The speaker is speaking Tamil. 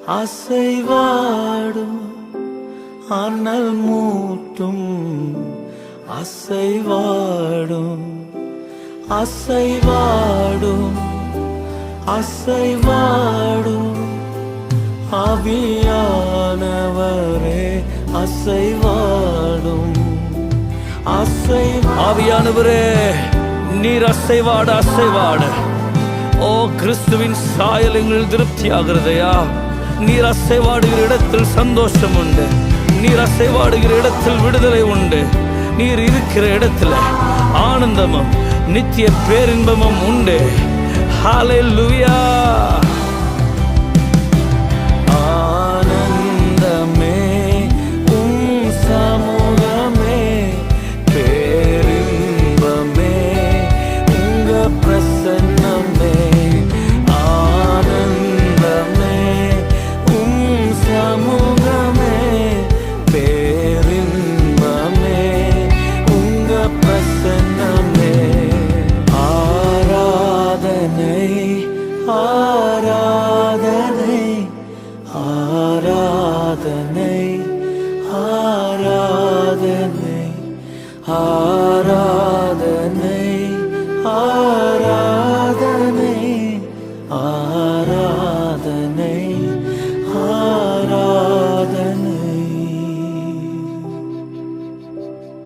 அசைவாடும் அனல் மூட்டும் அசைவாடும் அசைவாடும் அசைவாடும் ஆவியானவரே அசைவாடும் ஆவியானவரே நீர் அசைவாட அசைவாட ஓ கிறிஸ்துவின் சாயல் எங்கள் திருப்தி ஆகிறதையா. நீர் அசைவாடுகிற இடத்தில் சந்தோஷம் உண்டு. நீர் அசைவாடுகிற இடத்தில் விடுதலை உண்டு. நீர் இருக்கிற இடத்துல ஆனந்தமும் நித்திய பேரின்பமும் உண்டு. ஹல்லேலூயா. ஆனந்தமே உம் சமூகமே, பேரின்பமே உங்க பிரசன்னமே. ஆனந்தமே உம் சமூகமே, பேரின்பமே உங்க பிரசன்னமே. ஆராதனை ஆராதனை ஆராதனை